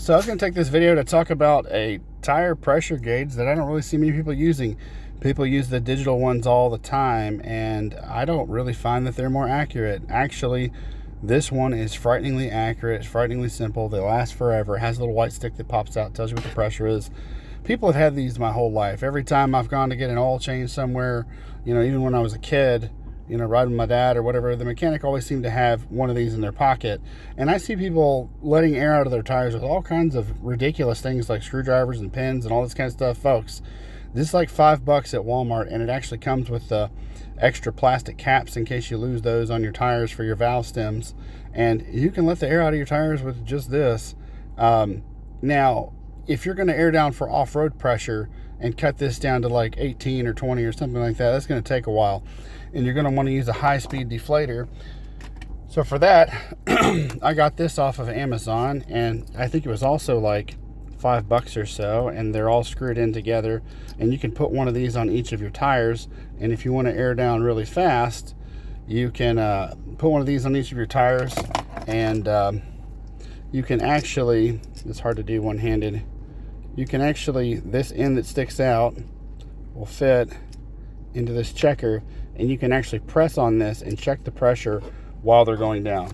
So I was going to take this video to talk about a tire pressure gauge that I don't really see many people using. People use the digital ones all the time, and I don't really find that they're more accurate. Actually, this one is frighteningly accurate. It's frighteningly simple. They last forever. It has a little white stick that pops out, tells you what the pressure is. People have had these my whole life. Every time I've gone to get an oil change somewhere, even when I was a kid, riding with my dad or whatever, the mechanic always seemed to have one of these in their pocket. And I see people letting air out of their tires with all kinds of ridiculous things like screwdrivers and pins and all this kind of stuff. Folks, this is like $5 at Walmart, and it actually comes with the extra plastic caps in case you lose those on your tires for your valve stems. And you can let the air out of your tires with just this. Now, if you're going to air down for off-road pressure and cut this down to like 18 or 20 or something like that, that's going to take a while. And you're going to want to use a high-speed deflator. So for that, I got this off of Amazon, and I think it was also like $5 or so, and they're all screwed in together. And you can put one of these on each of your tires, and if you want to air down really fast, you can put one of these on each of your tires, and you can actually, it's hard to do one-handed, you can actually, this end that sticks out will fit into this checker, and you can actually press on this and check the pressure while they're going down.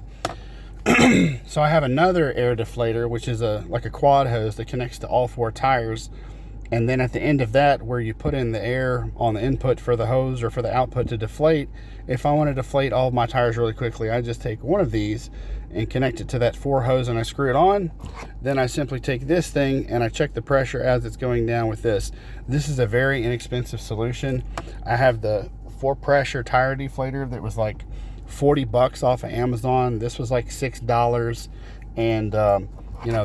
So I have another air deflator, which is like a quad hose that connects to all 4 tires, and then at the end of that, where you put in the air on the input for the hose or for the output to deflate, if I want to deflate all of my tires really quickly, I just take one of these and connect it to that 4 hose, and I screw it on. Then I simply take this thing and I check the pressure as it's going down with this. This is a very inexpensive solution. I have the 4-pressure tire deflator that was like $40 off of Amazon. This was like $6, and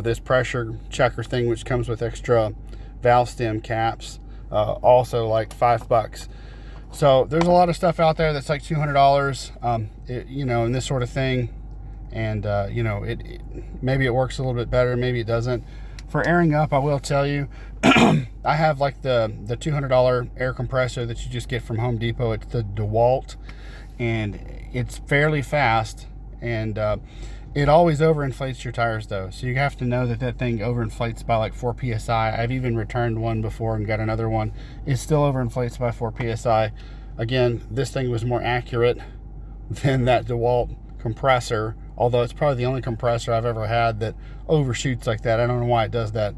this pressure checker thing, which comes with extra valve stem caps, also like $5. So there's a lot of stuff out there that's like $200, and this sort of thing. And maybe it works a little bit better, maybe it doesn't. For airing up, I will tell you, I have like the $200 air compressor that you just get from Home Depot. It's the DeWalt, and it's fairly fast, and it always overinflates your tires though. So you have to know that thing overinflates by like 4 psi. I've even returned one before and got another one. It still overinflates by 4 psi. Again, this thing was more accurate than that DeWalt compressor, although it's probably the only compressor I've ever had that overshoots like that. I don't know why it does that.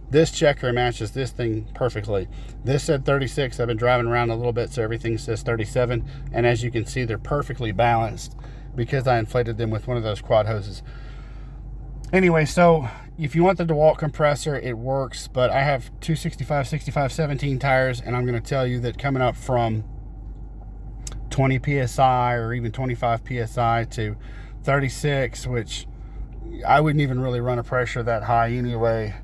This checker matches this thing perfectly. This said 36. I've been driving around a little bit, so everything says 37. And as you can see, they're perfectly balanced because I inflated them with one of those quad hoses. Anyway, so if you want the DeWalt compressor, it works, but I have 265, 65, 17 tires, and I'm going to tell you that coming up from 20 psi or even 25 psi to 36, which I wouldn't even really run a pressure that high anyway.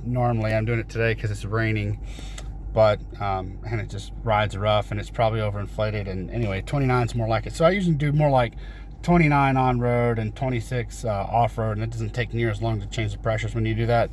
Normally I'm doing it today because it's raining, but and it just rides rough, and it's probably overinflated. And anyway, 29 is more like it. So I usually do more like 29 on road and 26 off road, and it doesn't take near as long to change the pressures when you do that.